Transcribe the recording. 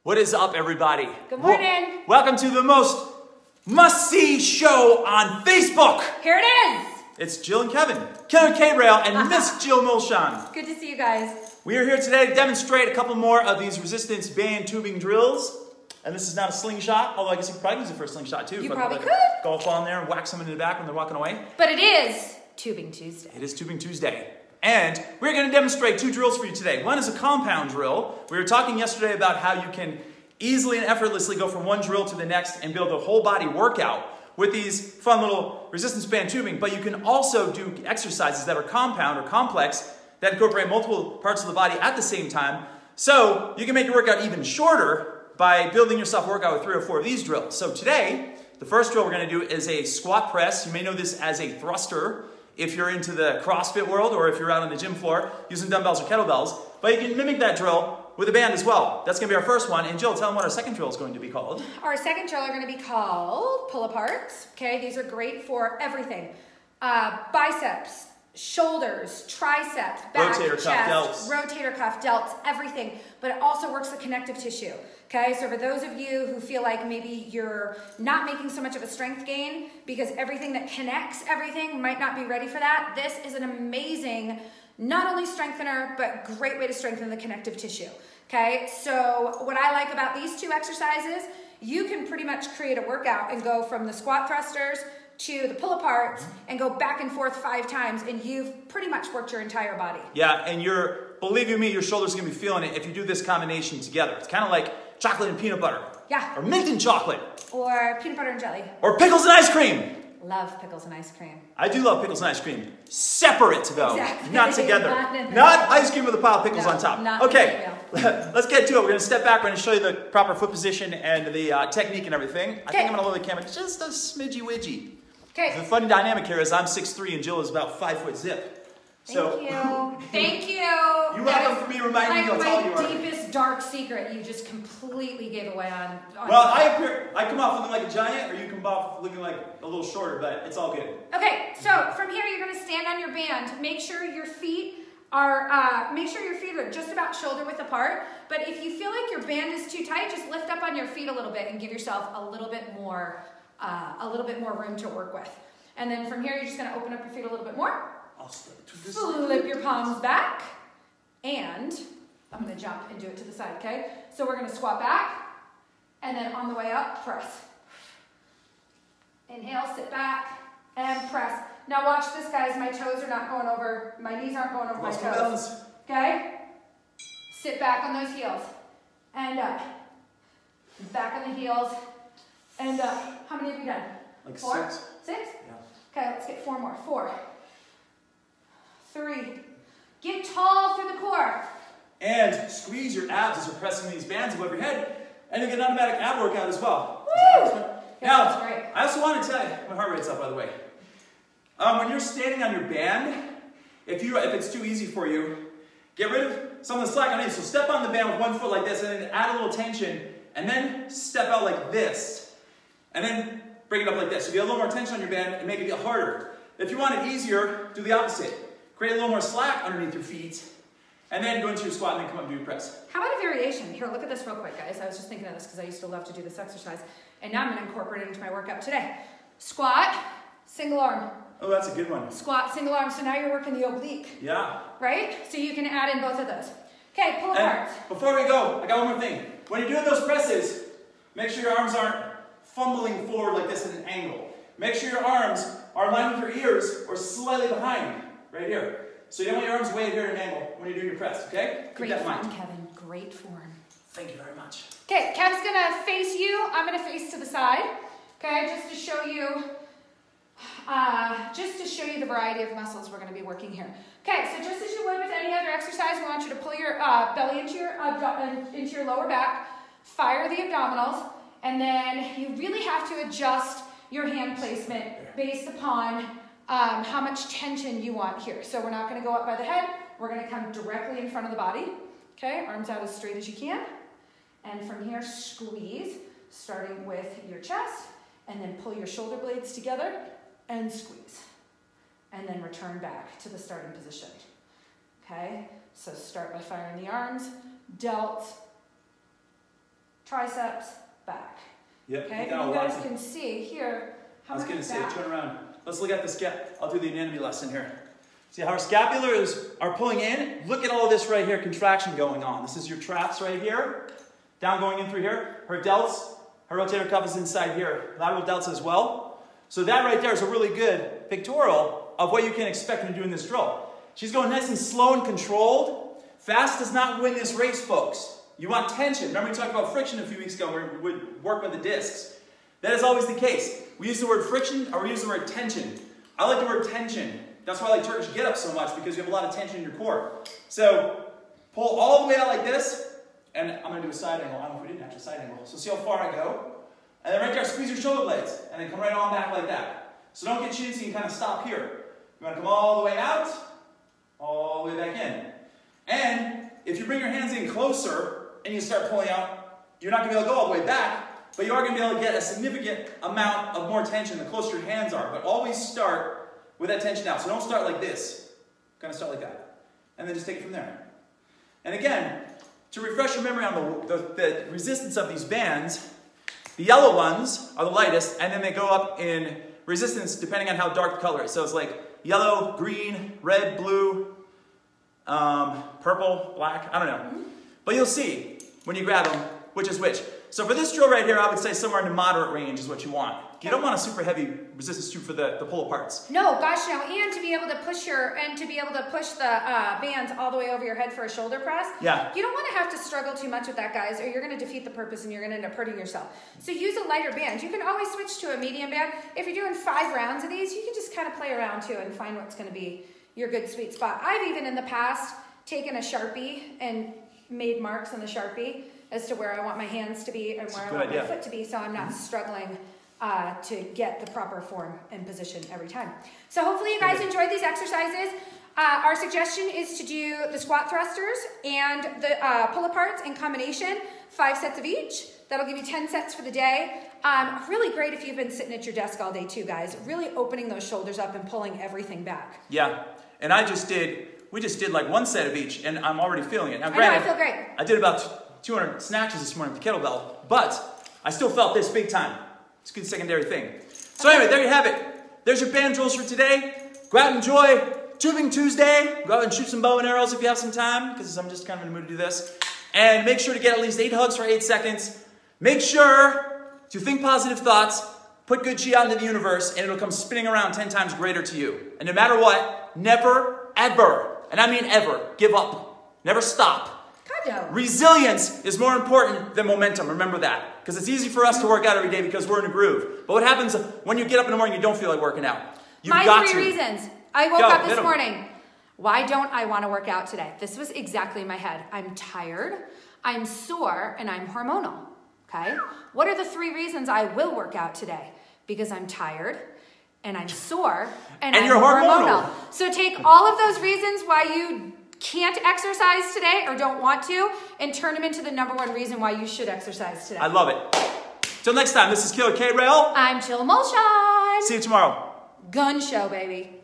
What is up, everybody? Good morning. Welcome to the most must-see show on Facebook. Here it is. It's Jill and Kevin, Kevin K-Rail, and Miss Jill Milshan. Good to see you guys. We are here today to demonstrate a couple more of these resistance band tubing drills. And this is not a slingshot, although I guess you could probably use it for a slingshot too. You probably could. Golf ball in there and whack someone in the back when they're walking away. But it is Tubing Tuesday. It is Tubing Tuesday. And we're going to demonstrate two drills for you today. One is a compound drill. We were talking yesterday about how you can easily and effortlessly go from one drill to the next and build a whole body workout with these fun little resistance band tubing. But you can also do exercises that are compound or complex that incorporate multiple parts of the body at the same time. So you can make your workout even shorter by building yourself a workout with 3 or 4 of these drills. So today, the first drill we're going to do is a squat press. You may know this as a thruster if you're into the CrossFit world or if you're out on the gym floor using dumbbells or kettlebells. But you can mimic that drill with a band as well. That's going to be our first one. And Jill, tell them what our second drill is going to be called. Our second drill are going to be called pull-aparts. Okay, these are great for everything. Biceps, shoulders, triceps, back, rotator cuff, chest, delts. Rotator cuff, delts, everything. But it also works the connective tissue. Okay, so for those of you who feel like maybe you're not making so much of a strength gain because everything that connects everything might not be ready for that, this is an amazing, not only strengthener, but great way to strengthen the connective tissue. Okay, so what I like about these two exercises, you can pretty much create a workout and go from the squat thrusters to the pull-aparts and go back and forth 5 times, and you've pretty much worked your entire body. Yeah, and believe you me, your shoulders are going to be feeling it if you do this combination together. It's kind of like chocolate and peanut butter. Yeah. Or mint and chocolate. Or peanut butter and jelly. Or pickles and ice cream. Love pickles and ice cream. I do love pickles and ice cream. Separate, though. Exactly. Not together. Not ice cream with a pile of pickles on top. Okay, let's get to it. We're going to step back. We're going to show you the proper foot position and the technique and everything. I think I'm going to lower the camera just a smidgy-widgy. Okay. The funny dynamic here is I'm 6'3" and Jill is about 5 foot zip. Thank you. Thank you. You're welcome for me reminding you how tall you are. My deepest dark secret you just completely gave away on well, I come off looking like a giant, or you come off looking like a little shorter, but it's all good. Okay, so from here you're going to stand on your band. Make sure your feet are just about shoulder width apart. But if you feel like your band is too tight, just lift up on your feet a little bit and give yourself a little bit more room to work with. And then from here you're just going to open up your feet a little bit more. I'll start to this. Flip your palms back, and I'm going to jump and do it to the side, okay? So we're going to squat back, and then on the way up, press. Inhale, sit back, and press. Now watch this, guys. My toes are not going over, my knees aren't going over my toes. Okay? Sit back on those heels, and up. Back on the heels, and up. How many have you done? Like 4? 6. 6? Yeah. Okay, let's get 4 more. 4. 3. Get tall through the core. And squeeze your abs as you're pressing these bands above your head, and you get an automatic ab workout as well. Woo! Now, that's great. I also want to tell you, my heart rate's up, by the way. When you're standing on your band, if it's too easy for you, get rid of some of the slack underneath. So step on the band with 1 foot like this, and then add a little tension, and then step out like this, and then bring it up like this. So get a little more tension on your band and make it get harder. If you want it easier, do the opposite. Create a little more slack underneath your feet, and then go into your squat and then come up and do your press. How about a variation? Here, look at this real quick, guys. I was just thinking of this because I used to love to do this exercise, and now I'm going to incorporate it into my workout today. Squat, single arm. Oh, that's a good one. Squat, single arm. So now you're working the oblique. Yeah. Right? So you can add in both of those. Okay, pull apart. Before we go, I got one more thing. When you're doing those presses, make sure your arms aren't fumbling forward like this at an angle. Make sure your arms are in line with your ears or slightly behind. Right here. So you don't want your arms way here at an angle when you're doing your press, okay? Great form, Kevin. Great form. Thank you very much. Okay, Kev's gonna face you. I'm gonna face to the side. Okay, just to show you the variety of muscles we're gonna be working here. Okay, so just as you would with any other exercise, we want you to pull your belly into your lower back, fire the abdominals, and then you really have to adjust your hand placement based upon how much tension you want here. So we're not going to go up by the head. We're going to come directly in front of the body. Okay, arms out as straight as you can. And from here, squeeze, starting with your chest, and then pull your shoulder blades together and squeeze. And then return back to the starting position. Okay, so start by firing the arms, delts, triceps, back. Yep. Okay, and you guys can see here how much back. I was going to say, turn around. Let's look at the I'll do the anatomy lesson here. See how our scapulars are pulling in? Look at all this right here, contraction going on. This is your traps right here. Down going in through here. Her delts, her rotator cuff is inside here. Lateral delts as well. So that right there is a really good pictorial of what you can expect when you're doing this drill. She's going nice and slow and controlled. Fast does not win this race, folks. You want tension. Remember we talked about friction a few weeks ago where we would work with the discs. That is always the case. We use the word friction or we use the word tension. I like the word tension. That's why I like Turkish get-up so much, because you have a lot of tension in your core. So pull all the way out like this, and I'm going to do a side angle. I don't know if we did an actual side angle. So see how far I go? And then right there, squeeze your shoulder blades, and then come right on back like that. So don't get chintzy and kind of stop here. You want to come all the way out, all the way back in. And if you bring your hands in closer and you start pulling out, you're not going to be able to go all the way back, but you are going to be able to get a significant amount of more tension the closer your hands are. But always start with that tension out. So don't start like this. Kind of start like that. And then just take it from there. And again, to refresh your memory on the resistance of these bands, the yellow ones are the lightest, and then they go up in resistance depending on how dark the color is. So it's like yellow, green, red, blue, purple, black, I don't know. But you'll see when you grab them which is which. So for this drill right here, I would say somewhere in the moderate range is what you want. You don't want a super heavy resistance tube for the pull aparts. No, gosh no, and to be able to push the bands all the way over your head for a shoulder press. Yeah. You don't want to have to struggle too much with that, guys, or you're going to defeat the purpose and you're going to end up hurting yourself. So use a lighter band. You can always switch to a medium band. If you're doing 5 rounds of these, you can just kind of play around too and find what's going to be your good sweet spot. I've even in the past taken a Sharpie and made marks on the Sharpie as to where I want my hands to be and where I want my foot to be, so I'm not struggling to get the proper form and position every time. So hopefully you guys enjoyed these exercises. Our suggestion is to do the squat thrusters and the pull aparts in combination, 5 sets of each. That'll give you 10 sets for the day. Really great if you've been sitting at your desk all day too, guys. Really opening those shoulders up and pulling everything back. Yeah, and we just did like 1 set of each, and I'm already feeling it. Now, granted, I feel great. I did about 200 snatches this morning with the kettlebell, but I still felt this big time. It's a good secondary thing. So anyway, there you have it. There's your band drills for today. Go out and enjoy Tubing Tuesday. Go out and shoot some bow and arrows if you have some time, because I'm just kind of in the mood to do this. And make sure to get at least 8 hugs for 8 seconds. Make sure to think positive thoughts, put good chi out into the universe, and it'll come spinning around 10 times greater to you. And no matter what, never, ever, and I mean ever, give up. Never stop. Resilience is more important than momentum. Remember that. Because it's easy for us to work out every day because we're in a groove. But what happens when you get up in the morning and you don't feel like working out? My 3 reasons. I woke up this morning. Why don't I want to work out today? This was exactly in my head. I'm tired, I'm sore, and I'm hormonal. Okay? What are the 3 reasons I will work out today? Because I'm tired, and I'm sore, and I'm hormonal. So take all of those reasons why you can't exercise today or don't want to, and turn them into the #1 reason why you should exercise today. I love it. Till next time, this is Killer K-Rail. I'm Chill Mulshine. See you tomorrow. Gun show, baby.